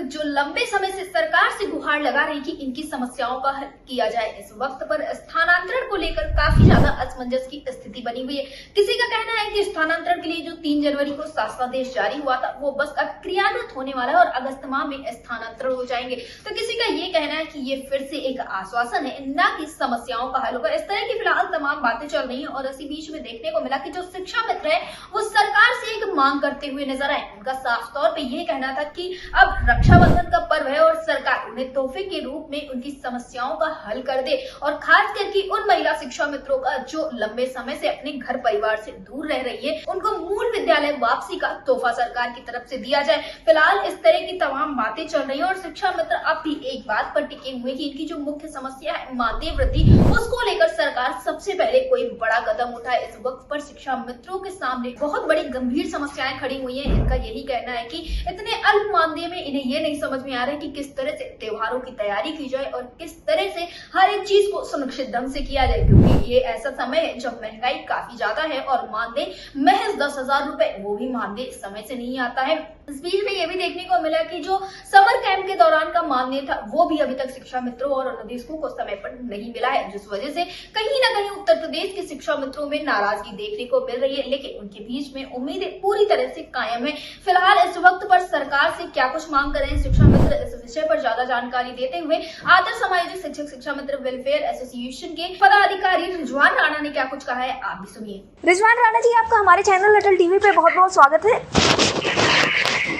जो लंबे समय से सरकार से गुहार लगा रही कि इनकी समस्याओं का हल किया जाए। इस वक्त पर स्थानांतरण को लेकर काफी ज्यादा असमंजस की स्थिति बनी हुई है। किसी का कहना है कि स्थानांतरण के लिए जो 3 जनवरी को शासनादेश जारी हुआ था वो बस अब क्रियान्वित होने वाला है और अगस्त माह में स्थानांतरण हो जाएंगे। तो किसी का ये कहना है कि ये फिर से एक आश्वासन है, न कि समस्याओं का हल होगा। इस तरह की फिलहाल तमाम बातें चल रही है और इसी बीच में देखने को मिला कि जो शिक्षा मित्र है वो सरकार से एक मांग करते हुए नजर आए। उनका साफ तौर पे ये कहना था कि अब रक्षाबंधन का पर्व है और सरकार उन्हें तोहफे के रूप में उनकी समस्याओं का हल कर दे और खास करके उन महिला शिक्षा मित्रों का जो लंबे समय से अपने घर परिवार से दूर रह रही है, उनको मूल विद्यालय वापसी का तोहफा सरकार की तरफ से दिया जाए। फिलहाल इस तरह की तमाम बातें चल रही है और शिक्षा मित्र अब भी एक बात पर टिके हुए कि इनकी जो मुख्य समस्या है मानदेय वृद्धि, उसको लेकर सरकार सबसे पहले कोई बड़ा कदम उठाए। इस वक्त पर शिक्षा मित्रों के सामने बहुत बड़ी गंभीर समस्याएं खड़ी हुई है। इनका यही कहना है कि इतने अल्प मानदेय में इन्हें ये नहीं समझ में आ रहा है कि किस तरह से त्योहारों की तैयारी की जाए और किस तरह से हर एक चीज को सुनिश्चित ढंग से किया जाए, क्योंकि ये ऐसा समय है जब महंगाई काफी ज्यादा है और मानदेय महज 10,000 रुपए, वो भी मानदेय समय से नहीं आता है। इस बीच में ये भी देखने को मिला कि जो समर कैंप के दौरान का मानदेय था वो भी अभी तक शिक्षा मित्रों और अनुदेशकों को समय पर नहीं मिला है, जिस वजह से कहीं ना कहीं उत्तर प्रदेश के शिक्षा मित्रों में नाराजगी देखने को मिल रही है। लेकिन उनके बीच में उम्मीदें पूरी तरह से कायम है। फिलहाल इस वक्त पर सरकार से क्या कुछ मांग कर रहे हैं शिक्षा मित्र, इस विषय पर ज्यादा जानकारी देते हुए आदर्श समायोजित शिक्षक शिक्षा मित्र वेलफेयर एसोसिएशन के पदाधिकारी रिजवान राणा ने क्या कुछ कहा है, आप भी सुनिए। रिजवान राणा जी, आपका हमारे चैनल अटल टीवी पे बहुत बहुत स्वागत है।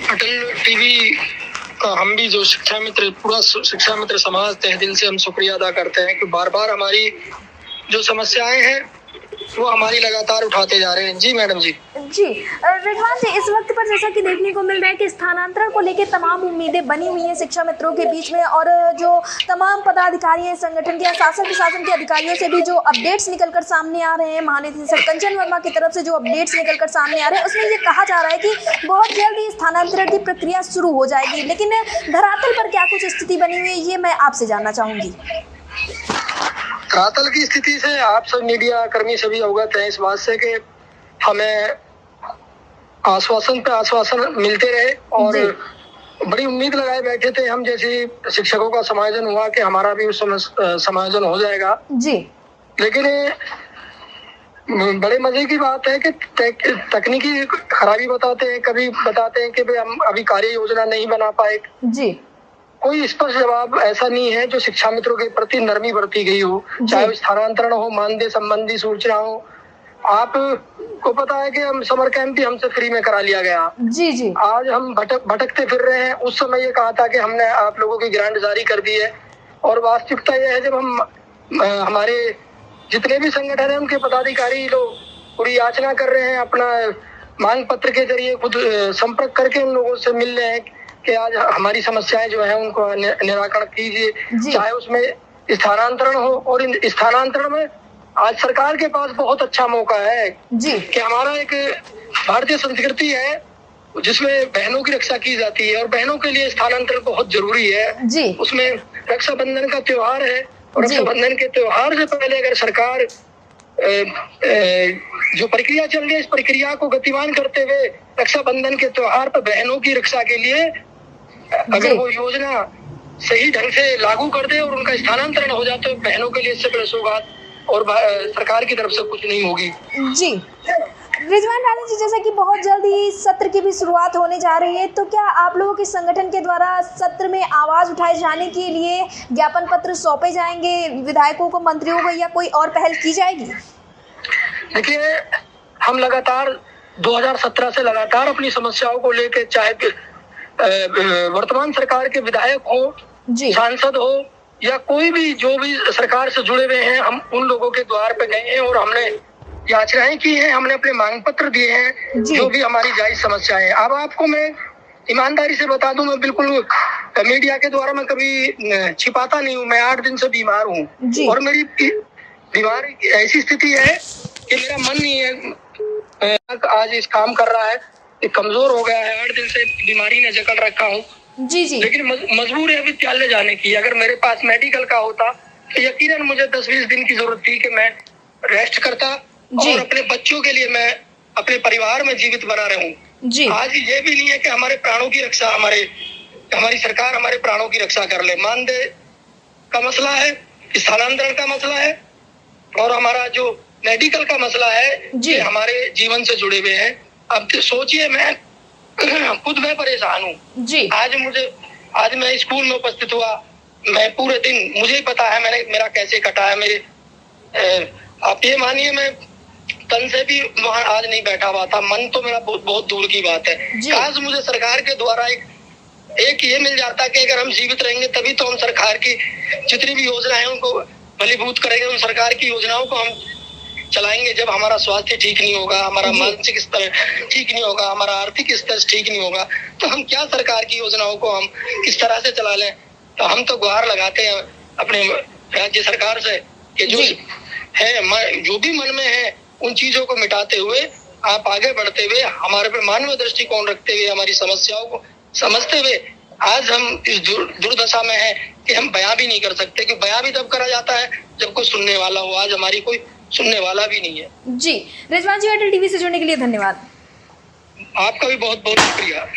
अटल टीवी का हम भी जो शिक्षा मित्र, पूरा शिक्षा मित्र समाज तहे दिल से हम शुक्रिया अदा करते हैं कि बार बार हमारी जो समस्याएं हैं वो हमारी लगातार उठाते जा रहे हैं। जी मैडम जी। जी रिजवान जी, इस वक्त पर जैसा कि देखने को मिल रहा है कि स्थानांतरण को लेकर तमाम उम्मीदें बनी हुई हैं शिक्षा मित्रों के बीच में और जो तमाम पदाधिकारी हैं संगठन के या शासन प्रशासन के अधिकारियों से भी जो अपडेट्स निकलकर सामने आ रहे हैं, महानिदेशक कंचन वर्मा की तरफ से जो अपडेट्स निकलकर सामने आ रहे हैं उसमें ये कहा जा रहा है कि बहुत जल्द ही स्थानांतरण की प्रक्रिया शुरू हो जाएगी। लेकिन धरातल पर क्या कुछ स्थिति बनी हुई है ये मैं आपसे जानना चाहूंगी। धरातल की स्थिति से आप सब मीडिया कर्मी सभी अवगत हैं इस बात से कि हमें आश्वासन पे आश्वासन मिलते रहे और बड़ी उम्मीद लगाए बैठे थे हम जैसे शिक्षकों का समायोजन हुआ कि हमारा भी उस समय समायोजन हो जाएगा जी। लेकिन बड़े मजे की बात है कि तकनीकी खराबी बताते हैं, कभी बताते हैं कि भाई हम अभी कार्य योजना नहीं बना पाए जी। कोई स्पष्ट जवाब ऐसा नहीं है जो शिक्षा मित्रों के प्रति नरमी बरती गई हो, चाहे स्थानांतरण हो, मानदेय संबंधी सूचना हो। आपको पता है कि हम समर कैंप भी हमसे फ्री में करा लिया गया जी जी। आज हम भटकते फिर रहे हैं। उस समय ये कहा था कि हमने आप लोगों की ग्रांट जारी कर दी है और वास्तविकता यह है जब हम हमारे जितने भी संगठन है उनके पदाधिकारी लोग पूरी याचना कर रहे हैं, अपना मांग पत्र के जरिए खुद संपर्क करके उन लोगों से मिल रहे हैं कि आज हमारी समस्याएं जो है उनको निराकरण कीजिए, चाहे उसमें स्थानांतरण हो। और इन स्थानांतरण में आज सरकार के पास बहुत अच्छा मौका है जी कि हमारा एक भारतीय संस्कृति है जिसमें बहनों की रक्षा की जाती है और बहनों के लिए स्थानांतरण बहुत जरूरी है जी। उसमें रक्षाबंधन का त्योहार है और रक्षाबंधन के त्योहार से पहले अगर सरकार जो प्रक्रिया चल रही है इस प्रक्रिया को गतिमान करते हुए रक्षाबंधन के त्योहार पर बहनों की रक्षा के लिए अगर वो योजना सही ढंग से लागू कर दे और उनका स्थानांतरण हो जाए तो बहनों के लिए इससे बड़ा सौगात और सरकार की तरफ से कुछ नहीं होगी जी। रिजवान राणा जी, जैसा कि बहुत जल्द ही सत्र की भी शुरुआत होने जा रही है, तो क्या आप लोगों के संगठन के द्वारा सत्र में आवाज उठाए जाने के लिए ज्ञापन पत्र सौंपे जाएंगे विधायकों को, मंत्रियों को, या कोई और पहल की जाएगी? देखिए, हम लगातार 2017 से लगातार अपनी समस्याओं को लेकर, चाहे वर्तमान सरकार के विधायक हो, सांसद हो या कोई भी जो भी सरकार से जुड़े हुए हैं, हम उन लोगों के द्वार पे गए हैं और हमने याचनाएं की हैं, हमने अपने मांग पत्र दिए हैं जो भी हमारी जायज समस्याएं हैं। अब आपको मैं ईमानदारी से बता दूं, मैं बिल्कुल मीडिया के द्वारा मैं कभी छिपाता नहीं हूं। मैं 8 दिन से बीमार हूं और मेरी बीमारी ऐसी स्थिति है कि मेरा मन नहीं है आज इस काम कर रहा है, कमजोर हो गया है। 8 दिन से बीमारी ने जकड़ रखा हूँ जी जी। लेकिन मजबूर है विद्यालय जाने की। अगर मेरे पास मेडिकल का होता तो यकीनन मुझे 10-20 दिन की जरूरत थी कि मैं रेस्ट करता और अपने बच्चों के लिए मैं अपने परिवार में जीवित बना रहूं जी। आज ये भी नहीं है कि हमारे प्राणों की रक्षा हमारे हमारी सरकार हमारे प्राणों की रक्षा कर ले। मानदेय का मसला है, स्थानांतरण का मसला है, और हमारा जो मेडिकल का मसला है ये हमारे जीवन से जुड़े हुए हैं। अब सोचिए, मैं खुद मैं परेशान हूँ जी। आज मैं स्कूल में उपस्थित हुआ, मैं पूरे दिन, मुझे ही पता है मेरा कैसे कटा है। मेरे आप ये मानिए, मैं तन से भी वहाँ आज नहीं बैठा हुआ था, मन तो मेरा बहुत दूर की बात है। काश मुझे सरकार के द्वारा एक ये मिल जाता कि अगर हम जीवित रहेंगे तभी तो हम सरकार की जितनी भी योजनाएं उनको फलीभूत करेंगे, उन सरकार की योजनाओं को हम चलाएंगे। जब हमारा स्वास्थ्य ठीक नहीं होगा, हमारा मानसिक स्तर ठीक नहीं होगा, हमारा आर्थिक स्तर ठीक नहीं होगा, तो हम क्या सरकार की योजनाओं को हम किस तरह से चला लें। तो हम तो गुहार लगाते हैं अपने राज्य सरकार से कि जो है, जो भी मन में है उन चीजों को मिटाते हुए, आप आगे बढ़ते हुए, हमारे पे मानवीय दृष्टिकोण रखते हुए, हमारी समस्याओं को समझते हुए, आज हम इस दुर्दशा में हैं कि हम बयां भी नहीं कर सकते, कि बयां भी तब करा जाता है जब कोई सुनने वाला हो। आज हमारी कोई सुनने वाला भी नहीं है जी। रिजवान जी, अटल टीवी से जुड़ने के लिए धन्यवाद। आपका भी बहुत बहुत शुक्रिया।